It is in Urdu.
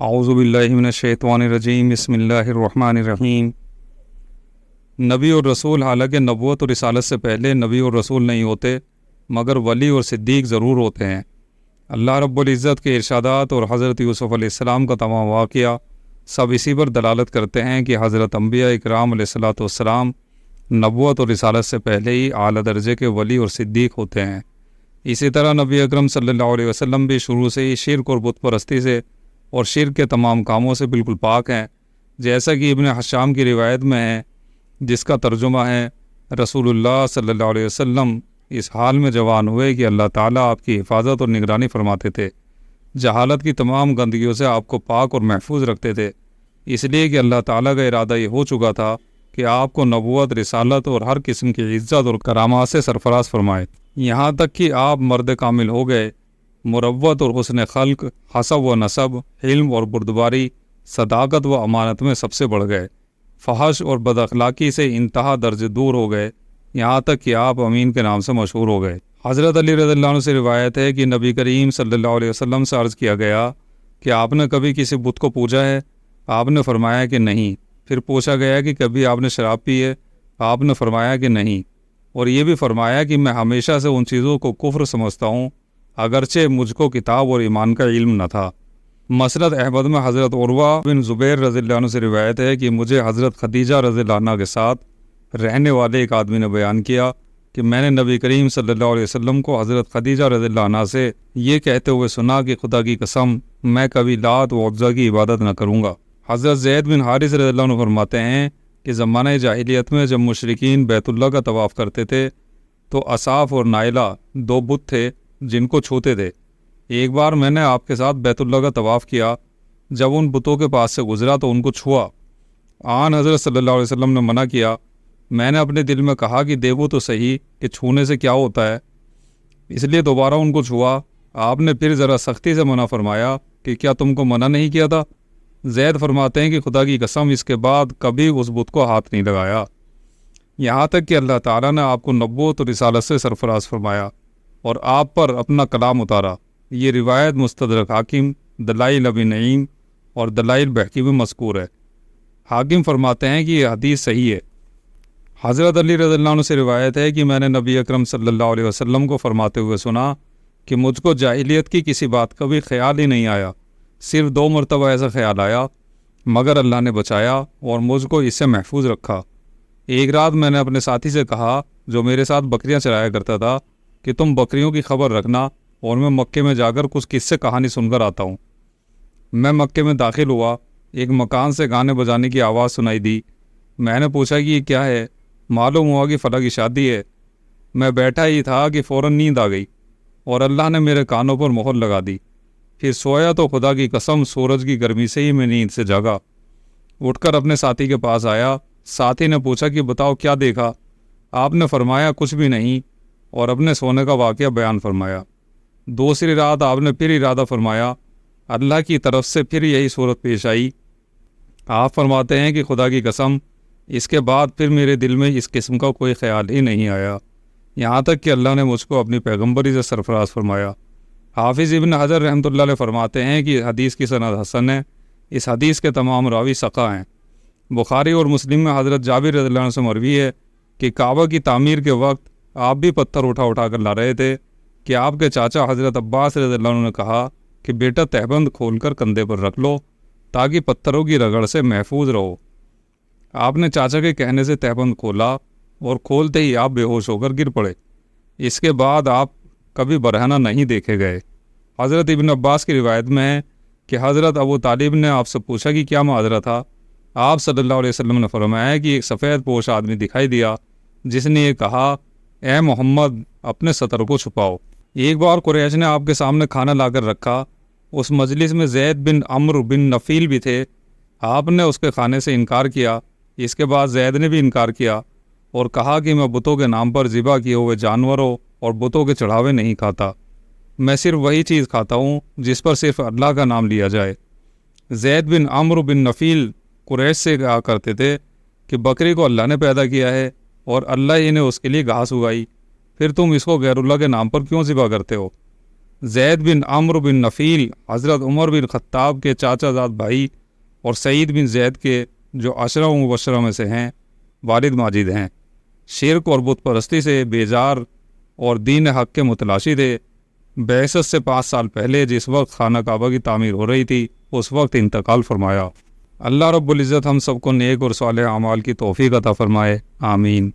اعوذ باللہ من الشیطان الرجیم بسم اللہ الرحمن الرحیم۔ نبی اور رسول، حالانکہ نبوت اور رسالت سے پہلے نبی اور رسول نہیں ہوتے، مگر ولی اور صدیق ضرور ہوتے ہیں۔ اللہ رب العزت کے ارشادات اور حضرت یوسف علیہ السلام کا تمام واقعہ سب اسی پر دلالت کرتے ہیں کہ حضرت انبیاء اکرام علیہ الصلوۃ والسلام نبوت اور رسالت سے پہلے ہی اعلیٰ درجے کے ولی اور صدیق ہوتے ہیں۔ اسی طرح نبی اکرم صلی اللہ علیہ وسلم بھی شروع سے ہی شرک اور بت پرستی سے اور شرک کے تمام کاموں سے بالکل پاک ہیں، جیسا کہ ابن حشام کی روایت میں ہے، جس کا ترجمہ ہے: رسول اللہ صلی اللہ علیہ وسلم اس حال میں جوان ہوئے کہ اللہ تعالیٰ آپ کی حفاظت اور نگرانی فرماتے تھے، جہالت کی تمام گندگیوں سے آپ کو پاک اور محفوظ رکھتے تھے، اس لیے کہ اللہ تعالیٰ کا ارادہ یہ ہو چکا تھا کہ آپ کو نبوت، رسالت اور ہر قسم کی عزت اور کرامات سے سرفراز فرمائے، یہاں تک کہ آپ مرد کامل ہو گئے، مروت اور حسن خلق، حسب و نسب، علم اور بردباری، صداقت و امانت میں سب سے بڑھ گئے، فحش اور بد اخلاقی سے انتہا درجے دور ہو گئے، یہاں تک کہ آپ امین کے نام سے مشہور ہو گئے۔ حضرت علی رضی اللہ عنہ سے روایت ہے کہ نبی کریم صلی اللہ علیہ وسلم سے عرض کیا گیا کہ آپ نے کبھی کسی بت کو پوجا ہے؟ آپ نے فرمایا کہ نہیں۔ پھر پوچھا گیا کہ کبھی آپ نے شراب پی ہے؟ آپ نے فرمایا کہ نہیں، اور یہ بھی فرمایا کہ میں ہمیشہ سے ان چیزوں کو کفر سمجھتا ہوں اگرچہ مجھ کو کتاب اور ایمان کا علم نہ تھا۔ مسند احمد میں حضرت عروہ بن زبیر رضی اللہ عنہ سے روایت ہے کہ مجھے حضرت خدیجہ رضی اللہ عنہ کے ساتھ رہنے والے ایک آدمی نے بیان کیا کہ میں نے نبی کریم صلی اللہ علیہ وسلم کو حضرت خدیجہ رضی اللہ عنہ سے یہ کہتے ہوئے سنا کہ خدا کی قسم میں کبھی لات و عزیٰ کی عبادت نہ کروں گا۔ حضرت زید بن حارث رضی اللہ عنہ فرماتے ہیں کہ زمانہ جاہلیت میں جب مشرکین بیت اللہ کا طواف کرتے تھے تو اصاف اور نائلہ دو بت تھے جن کو چھوتے تھے۔ ایک بار میں نے آپ کے ساتھ بیت اللہ کا طواف کیا، جب ان بتوں کے پاس سے گزرا تو ان کو چھوا۔ آن حضرت صلی اللہ علیہ وسلم نے منع کیا۔ میں نے اپنے دل میں کہا کہ دیکھو تو صحیح کہ چھونے سے کیا ہوتا ہے، اس لیے دوبارہ ان کو چھوا۔ آپ نے پھر ذرا سختی سے منع فرمایا کہ کیا تم کو منع نہیں کیا تھا؟ زید فرماتے ہیں کہ خدا کی قسم اس کے بعد کبھی اس بت کو ہاتھ نہیں لگایا، یہاں تک کہ اللہ تعالیٰ نے آپ کو نبوت اور رسالت سے سرفراز فرمایا اور آپ پر اپنا کلام اتارا۔ یہ روایت مستدرک حاکم، دلائل ابی نعیم اور دلائل بہقی میں مذکور ہے۔ حاکم فرماتے ہیں کہ یہ حدیث صحیح ہے۔ حضرت علی رضی اللہ عنہ سے روایت ہے کہ میں نے نبی اکرم صلی اللہ علیہ وسلم کو فرماتے ہوئے سنا کہ مجھ کو جاہلیت کی کسی بات کا بھی خیال ہی نہیں آیا، صرف 2 مرتبہ ایسا خیال آیا، مگر اللہ نے بچایا اور مجھ کو اس سے محفوظ رکھا۔ ایک رات میں نے اپنے ساتھی سے کہا جو میرے ساتھ بکریاں چرایا کرتا تھا کہ تم بکریوں کی خبر رکھنا اور میں مکے میں جا کر کچھ قصے کہانی سن کر آتا ہوں۔ میں مکے میں داخل ہوا، ایک مکان سے گانے بجانے کی آواز سنائی دی۔ میں نے پوچھا کہ یہ کیا ہے؟ معلوم ہوا کہ فلاں کی شادی ہے۔ میں بیٹھا ہی تھا کہ فوراً نیند آ گئی اور اللہ نے میرے کانوں پر مہر لگا دی۔ پھر سویا تو خدا کی قسم سورج کی گرمی سے ہی میں نیند سے جاگا۔ اٹھ کر اپنے ساتھی کے پاس آیا۔ ساتھی نے پوچھا کہ بتاؤ کیا دیکھا؟ آپ نے فرمایا کچھ بھی نہیں، اور اپنے سونے کا واقعہ بیان فرمایا۔ دوسری رات آپ نے پھر ارادہ فرمایا، اللہ کی طرف سے پھر یہی صورت پیش آئی۔ آپ فرماتے ہیں کہ خدا کی قسم اس کے بعد پھر میرے دل میں اس قسم کا کوئی خیال ہی نہیں آیا، یہاں تک کہ اللہ نے مجھ کو اپنی پیغمبری سے سرفراز فرمایا۔ حافظ ابن حجر رحمۃ اللہ علیہ فرماتے ہیں کہ حدیث کی سند حسن ہے، اس حدیث کے تمام راوی ثقہ ہیں۔ بخاری اور مسلم میں حضرت جابر رضی اللہ عنہ سے مروی ہے کہ کعبہ کی تعمیر کے وقت آپ بھی پتھر اٹھا کر لا رہے تھے کہ آپ کے چاچا حضرت عباس رضی اللہ عنہ نے کہا کہ بیٹا تہبند کھول کر کندھے پر رکھ لو تاکہ پتھروں کی رگڑ سے محفوظ رہو۔ آپ نے چاچا کے کہنے سے تہبند کھولا اور کھولتے ہی آپ بے ہوش ہو کر گر پڑے۔ اس کے بعد آپ کبھی برہنہ نہیں دیکھے گئے۔ حضرت ابن عباس کی روایت میں ہے کہ حضرت ابو طالب نے آپ سے پوچھا کہ کیا معاذرہ تھا؟ آپ صلی اللہ علیہ وسلم نے فرمایا کہ ایک سفید پوش آدمی دکھائی دیا جس نے یہ کہا، اے محمد اپنے سطر کو چھپاؤ۔ ایک بار قریش نے آپ کے سامنے کھانا لا کر رکھا، اس مجلس میں زید بن عمرو بن نفیل بھی تھے۔ آپ نے اس کے کھانے سے انکار کیا۔ اس کے بعد زید نے بھی انکار کیا اور کہا کہ میں بتوں کے نام پر ذبح کیے ہوئے جانوروں اور بتوں کے چڑھاوے نہیں کھاتا، میں صرف وہی چیز کھاتا ہوں جس پر صرف اللہ کا نام لیا جائے۔ زید بن عمرو بن نفیل قریش سے کہا کرتے تھے کہ بکری کو اللہ نے پیدا کیا ہے اور اللہ ہی نے اس کے لیے گھاس اگائی، پھر تم اس کو غیر اللہ کے نام پر کیوں ذبح کرتے ہو؟ زید بن عمرو بن نفیل حضرت عمر بن خطاب کے چاچا زاد بھائی، اور سعید بن زید کے جو عشرہ مبشرہ میں سے ہیں والد ماجد ہیں، شرک اور بت پرستی سے بیزار اور دین حق کے متلاشی تھے۔ بعثت سے 5 سال پہلے جس وقت خانہ کعبہ کی تعمیر ہو رہی تھی اس وقت انتقال فرمایا۔ اللہ رب العزت ہم سب کو نیک اور صالح اعمال کی توفیق عطا فرمائے، آمین۔